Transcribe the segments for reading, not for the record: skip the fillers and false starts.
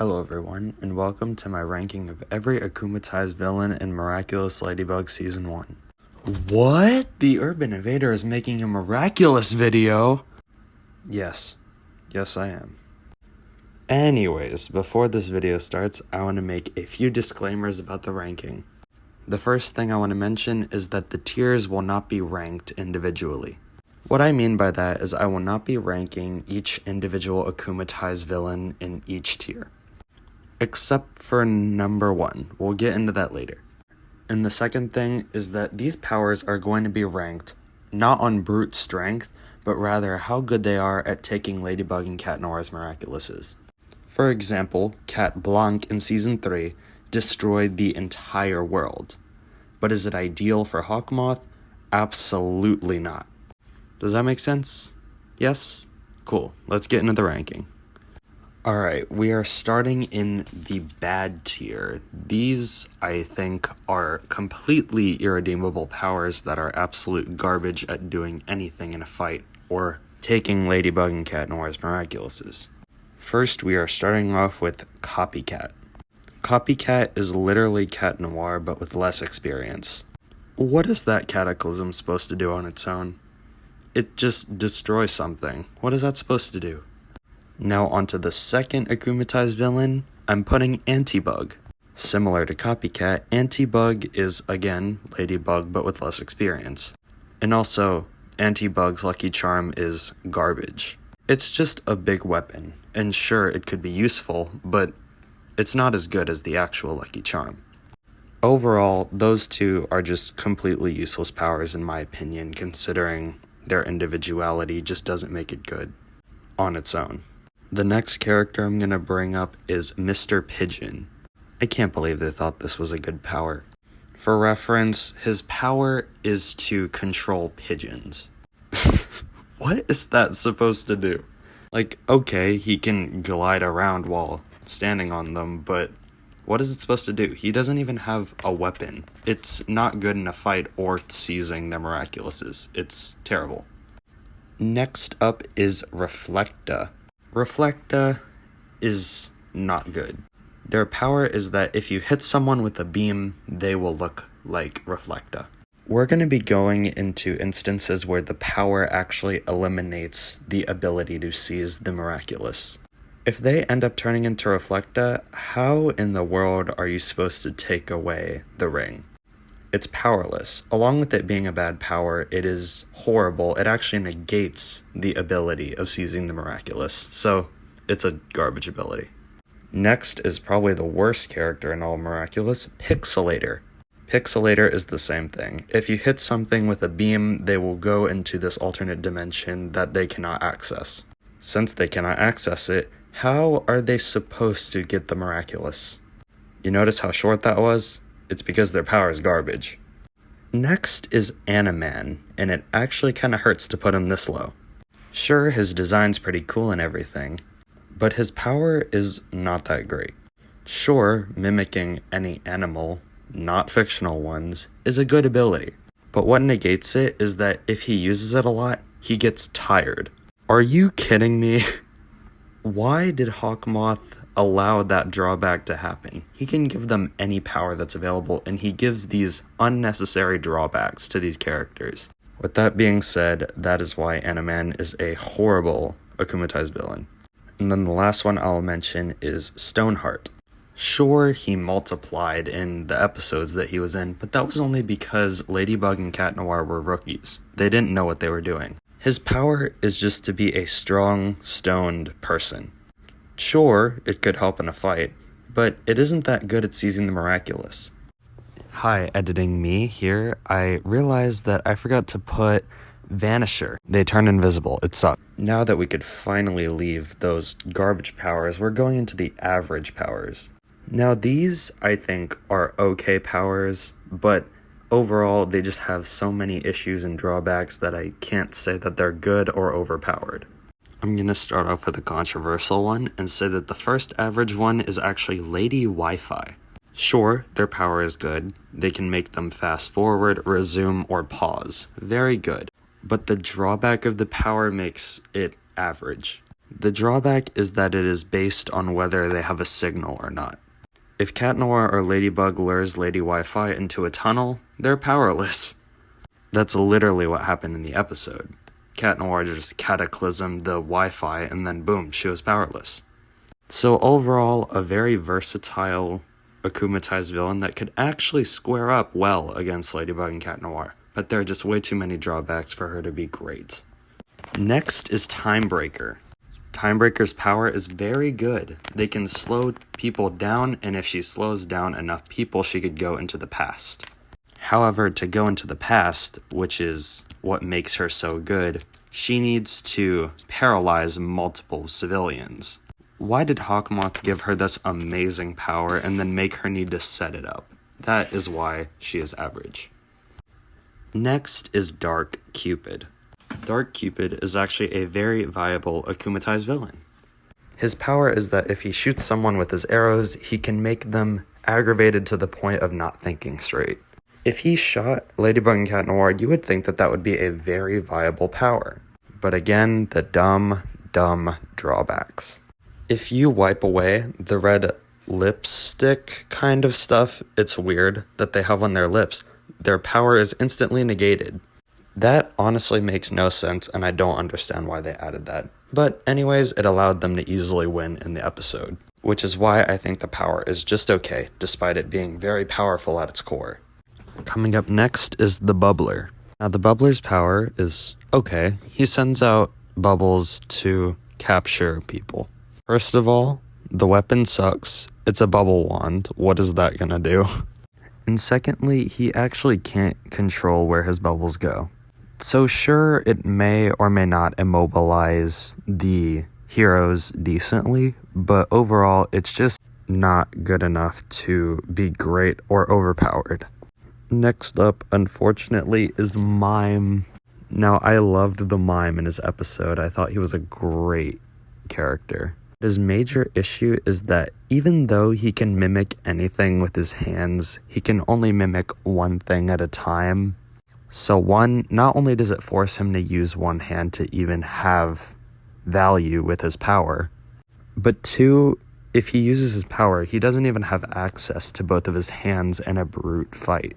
Hello everyone, and welcome to my ranking of every akumatized villain in Miraculous Ladybug Season 1. What? The Urban Invader is making a Miraculous video? Yes I am. Anyways, before this video starts, I want to make a few disclaimers about the ranking. The first thing I want to mention is that the tiers will not be ranked individually. What I mean by that is I will not be ranking each individual akumatized villain in each tier. Except for number 1. We'll get into that later. And the second thing is that these powers are going to be ranked not on brute strength, but rather how good they are at taking Ladybug and Cat Noir's Miraculouses. For example, Cat Blanc in Season 3 destroyed the entire world. But is it ideal for Hawkmoth? Absolutely not. Does that make sense? Yes? Cool. Let's get into the ranking. Alright, we are starting in the bad tier. These, I think, are completely irredeemable powers that are absolute garbage at doing anything in a fight, or taking Ladybug and Cat Noir's Miraculouses. First, we are starting off with Copycat. Copycat is literally Cat Noir, but with less experience. What is that cataclysm supposed to do on its own? It just destroys something. What is that supposed to do? Now onto the second akumatized villain, I'm putting Antibug. Similar to Copycat, Antibug is, again, Ladybug but with less experience. And also, Antibug's lucky charm is garbage. It's just a big weapon, and sure, it could be useful, but it's not as good as the actual lucky charm. Overall, those two are just completely useless powers in my opinion, considering their individuality just doesn't make it good on its own. The next character I'm going to bring up is Mr. Pigeon. I can't believe they thought this was a good power. For reference, his power is to control pigeons. What is that supposed to do? Like, okay, he can glide around while standing on them, but what is it supposed to do? He doesn't even have a weapon. It's not good in a fight or seizing the Miraculouses. It's terrible. Next up is Reflecta. Reflecta is not good. Their power is that if you hit someone with a beam, they will look like Reflecta. We're going to be going into instances where the power actually eliminates the ability to seize the Miraculous. If they end up turning into Reflecta, how in the world are you supposed to take away the ring? It's powerless. Along with it being a bad power, it is horrible. It actually negates the ability of seizing the Miraculous, so it's a garbage ability. Next is probably the worst character in all Miraculous, Pixelator. Pixelator is the same thing. If you hit something with a beam, they will go into this alternate dimension that they cannot access. Since they cannot access it, how are they supposed to get the Miraculous? You notice how short that was? It's because their power is garbage. Next is Animan, and it actually kind of hurts to put him this low. Sure, his design's pretty cool and everything, but his power is not that great. Sure, mimicking any animal, not fictional ones, is a good ability, but what negates it is that if he uses it a lot, he gets tired. Are you kidding me? Why did Hawkmoth allow that drawback to happen? He can give them any power that's available, and he gives these unnecessary drawbacks to these characters. With that being said, that is why Animan is a horrible akumatized villain. And then the last one I'll mention is Stoneheart. Sure, he multiplied in the episodes that he was in, but that was only because Ladybug and Cat Noir were rookies. They didn't know what they were doing. His power is just to be a strong, stoned person. Sure, it could help in a fight, but it isn't that good at seizing the Miraculous. Hi, editing me here. I realized that I forgot to put Vanisher. They turn invisible. It sucks. Now that we could finally leave those garbage powers, we're going into the average powers. Now these, I think, are okay powers, but overall, they just have so many issues and drawbacks that I can't say that they're good or overpowered. I'm going to start off with a controversial one and say that the first average one is actually Lady Wi-Fi. Sure, their power is good. They can make them fast forward, resume, or pause. Very good. But the drawback of the power makes it average. The drawback is that it is based on whether they have a signal or not. If Cat Noir or Ladybug lures Lady Wi-Fi into a tunnel, they're powerless. That's literally what happened in the episode. Cat Noir just cataclysmed the Wi-Fi and then boom, she was powerless. So overall, a very versatile akumatized villain that could actually square up well against Ladybug and Cat Noir, but there are just way too many drawbacks for her to be great. Next is Timebreaker. Timebreaker's power is very good. They can slow people down, and if she slows down enough people, she could go into the past. However, to go into the past, which is what makes her so good, she needs to paralyze multiple civilians. Why did Hawkmoth give her this amazing power and then make her need to set it up? That is why she is average. Next is Dark Cupid. Dark Cupid is actually a very viable akumatized villain. His power is that if he shoots someone with his arrows, he can make them aggravated to the point of not thinking straight. If he shot Ladybug and Cat Noir, you would think that that would be a very viable power. But again, the dumb drawbacks. If you wipe away the red lipstick kind of stuff, it's weird that they have on their lips, their power is instantly negated. That honestly makes no sense, and I don't understand why they added that. But anyways, it allowed them to easily win in the episode, which is why I think the power is just okay, despite it being very powerful at its core. Coming up next is the Bubbler. Now the Bubbler's power is okay. He sends out bubbles to capture people. First of all, the weapon sucks. It's a bubble wand. What is that gonna do? And secondly, he actually can't control where his bubbles go. So sure, it may or may not immobilize the heroes decently, but overall, it's just not good enough to be great or overpowered. Next up, unfortunately, is Mime. Now, I loved the Mime in his episode. I thought he was a great character. His major issue is that even though he can mimic anything with his hands, he can only mimic one thing at a time. So one, not only does it force him to use one hand to even have value with his power, but two, if he uses his power, he doesn't even have access to both of his hands in a brute fight.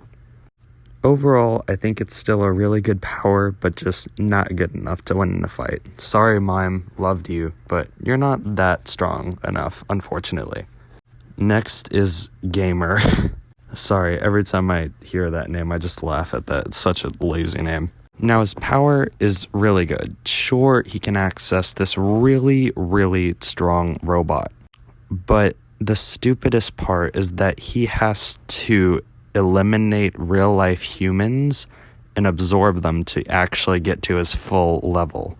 Overall, I think it's still a really good power, but just not good enough to win in a fight. Sorry, Mime, loved you, but you're not that strong enough, unfortunately. Next is Gamer. Sorry, every time I hear that name, I just laugh at that. It's such a lazy name. Now, his power is really good. Sure, he can access this really strong robot, but the stupidest part is that he has to eliminate real-life humans and absorb them to actually get to his full level.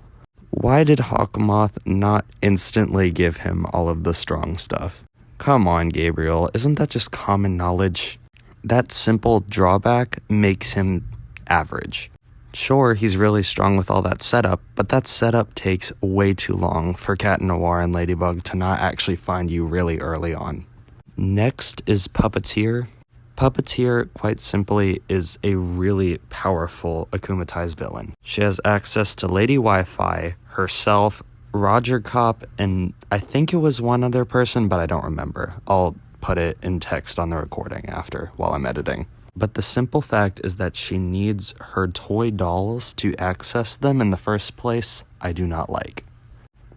Why did Hawkmoth not instantly give him all of the strong stuff? Come on, Gabriel, isn't that just common knowledge? That simple drawback makes him average. Sure, he's really strong with all that setup, but that setup takes way too long for Cat Noir and Ladybug to not actually find you really early on. Next is Puppeteer. Puppeteer, quite simply, is a really powerful akumatized villain. She has access to Lady Wi-Fi, herself, Roger Cop, and I think it was one other person, but I don't remember. I'll put it in text on the recording after while I'm editing. But the simple fact is that she needs her toy dolls to access them in the first place, I do not like.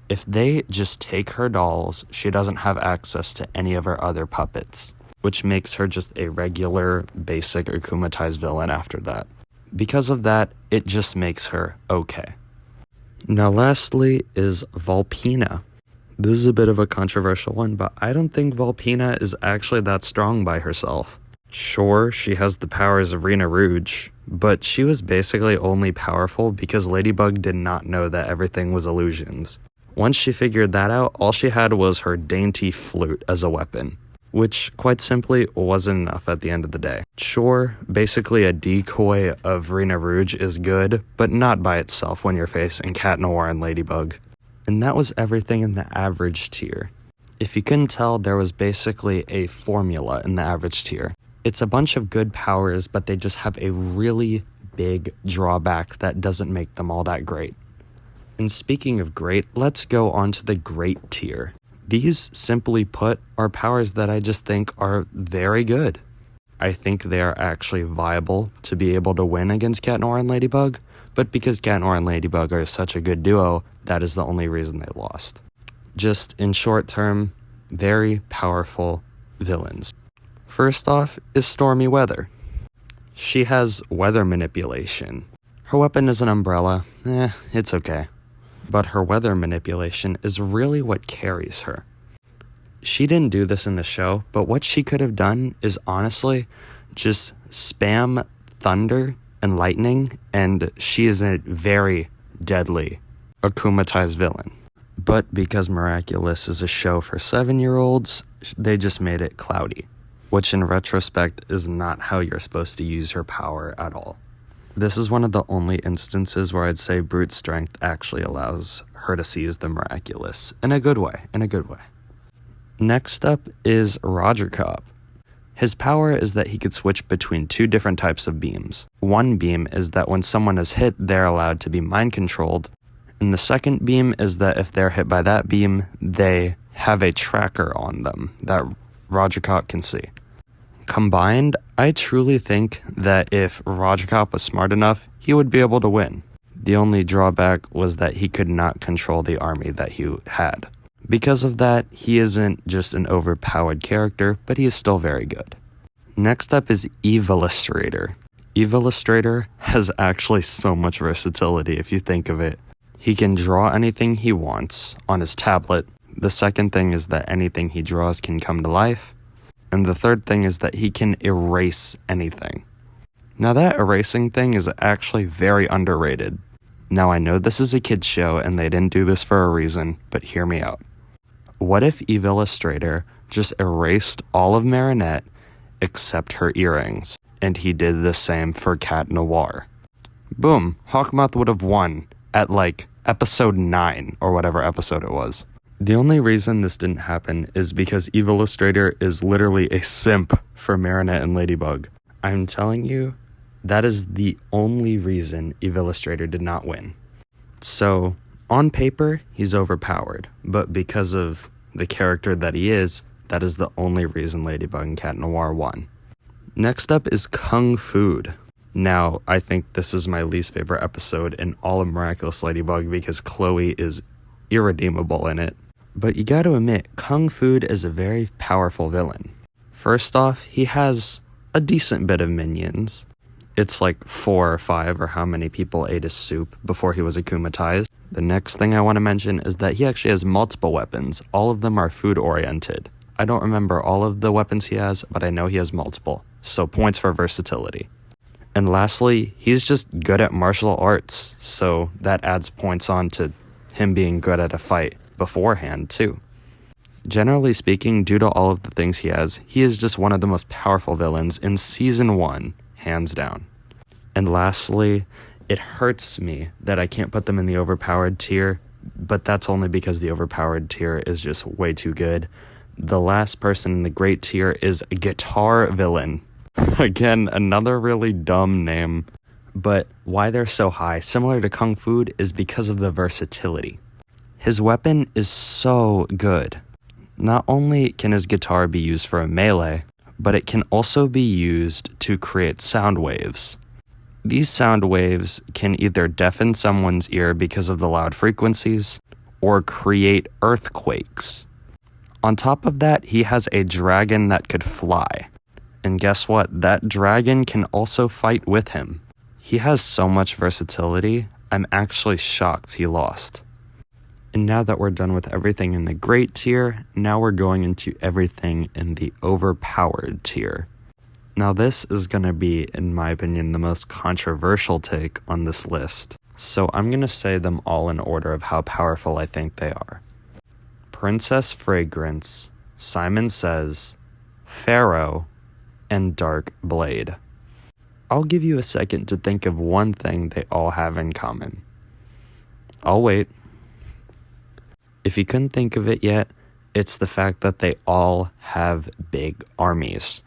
If they just take her dolls, she doesn't have access to any of her other puppets, which makes her just a regular, basic akumatized villain after that. Because of that, it just makes her okay. Now lastly is Volpina. This is a bit of a controversial one, but I don't think Volpina is actually that strong by herself. Sure, she has the powers of Rena Rouge, but she was basically only powerful because Ladybug did not know that everything was illusions. Once she figured that out, all she had was her dainty flute as a weapon, which quite simply wasn't enough at the end of the day. Sure, basically a decoy of Rena Rouge is good, but not by itself when you're facing Cat Noir and Ladybug. And that was everything in the average tier. If you couldn't tell, there was basically a formula in the average tier. It's a bunch of good powers, but they just have a really big drawback that doesn't make them all that great. And speaking of great, let's go on to the great tier. These, simply put, are powers that I just think are very good. I think they are actually viable to be able to win against Cat Noir and Ladybug, but because Cat Noir and Ladybug are such a good duo, that is the only reason they lost. Just in short term, very powerful villains. First off is Stormy Weather. She has weather manipulation. Her weapon is an umbrella. It's okay. But her weather manipulation is really what carries her. She didn't do this in the show, but what she could have done is honestly just spam thunder and lightning, and she is a very deadly akumatized villain. But because Miraculous is a show for 7-year-olds, they just made it cloudy, which in retrospect is not how you're supposed to use her power at all. This is one of the only instances where I'd say brute strength actually allows her to seize the miraculous in a good way. Next up is Roger Cop. His power is that he could switch between 2 different types of beams. One beam is that when someone is hit, they're allowed to be mind controlled. And the second beam is that if they're hit by that beam, they have a tracker on them that Roger Cop can see. Combined, I truly think that if Roger Cop was smart enough, he would be able to win. The only drawback was that he could not control the army that he had. Because of that, he isn't just an overpowered character, but he is still very good. Next up is Evillustrator. Evillustrator has actually so much versatility if you think of it. He can draw anything he wants on his tablet. The second thing is that anything he draws can come to life. And the third thing is that he can erase anything. Now that erasing thing is actually very underrated. Now I know this is a kid's show and they didn't do this for a reason, but hear me out. What if Evillustrator just erased all of Marinette except her earrings, and he did the same for Cat Noir? Boom, Hawkmoth would have won at like episode 9 or whatever episode it was. The only reason this didn't happen is because Evillustrator is literally a simp for Marinette and Ladybug. I'm telling you, that is the only reason Evillustrator did not win. So, on paper, he's overpowered, but because of the character that he is, that is the only reason Ladybug and Cat Noir won. Next up is Kung Food. Now, I think this is my least favorite episode in all of Miraculous Ladybug because Chloe is irredeemable in it. But you gotta admit, Kung Food is a very powerful villain. First off, he has a decent bit of minions. It's like 4 or 5 or how many people ate his soup before he was akumatized. The next thing I want to mention is that he actually has multiple weapons. All of them are food oriented. I don't remember all of the weapons he has, but I know he has multiple. So points for versatility. And lastly, he's just good at martial arts. So that adds points on to him being good at a fight beforehand too. Generally speaking, due to all of the things he has, he is just one of the most powerful villains in season 1, hands down. And lastly, it hurts me that I can't put them in the overpowered tier, but that's only because the overpowered tier is just way too good. The last person in the great tier is a guitar villain. Again, another really dumb name, but why they're so high, similar to Kung Food, is because of the versatility. His weapon is so good. Not only can his guitar be used for a melee, but it can also be used to create sound waves. These sound waves can either deafen someone's ear because of the loud frequencies, or create earthquakes. On top of that, he has a dragon that could fly. And guess what? That dragon can also fight with him. He has so much versatility, I'm actually shocked he lost. And now that we're done with everything in the great tier, now we're going into everything in the overpowered tier. Now this is going to be, in my opinion, the most controversial take on this list. So I'm going to say them all in order of how powerful I think they are. Princess Fragrance, Simon Says, Pharaoh, and Dark Blade. I'll give you a second to think of one thing they all have in common. I'll wait. If you couldn't think of it yet, it's the fact that they all have big armies.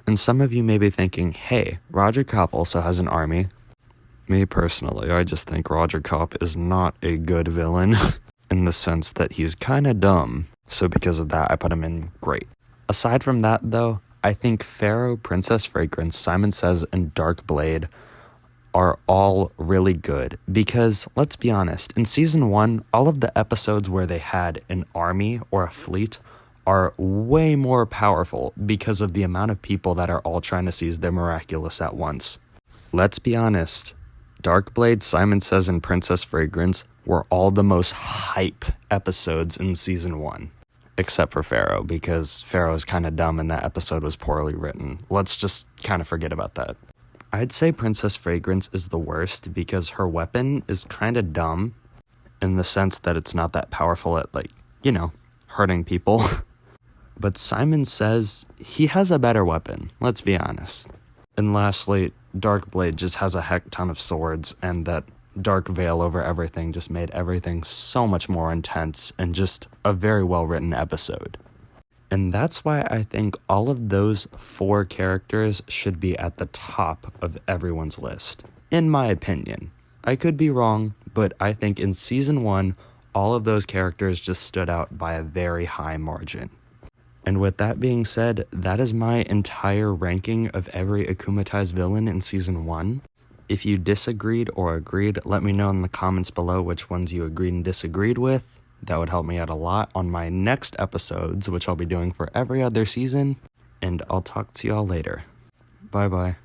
And some of you may be thinking, hey, Roger Cop also has an army. Me personally, I just think Roger Kopp is not a good villain in the sense that he's kind of dumb. So because of that, I put him in great. Aside from that, though, I think Pharaoh, Princess Fragrance, Simon Says, and Dark Blade are all really good because, let's be honest, in season 1, all of the episodes where they had an army or a fleet are way more powerful because of the amount of people that are all trying to seize their miraculous at once. Let's be honest, Dark Blade, Simon Says, and Princess Fragrance were all the most hype episodes in season 1. Except for Pharaoh, because Pharaoh's kind of dumb and that episode was poorly written. Let's just kind of forget about that. I'd say Princess Fragrance is the worst because her weapon is kind of dumb in the sense that it's not that powerful at, hurting people. But Simon Says he has a better weapon, let's be honest. And lastly, Dark Blade just has a heck ton of swords, and that dark veil over everything just made everything so much more intense and just a very well written episode. And that's why I think all of those 4 characters should be at the top of everyone's list, in my opinion. I could be wrong, but I think in season 1, all of those characters just stood out by a very high margin. And with that being said, that is my entire ranking of every akumatized villain in season 1. If you disagreed or agreed, let me know in the comments below which ones you agreed and disagreed with. That would help me out a lot on my next episodes, which I'll be doing for every other season. And I'll talk to y'all later. Bye-bye.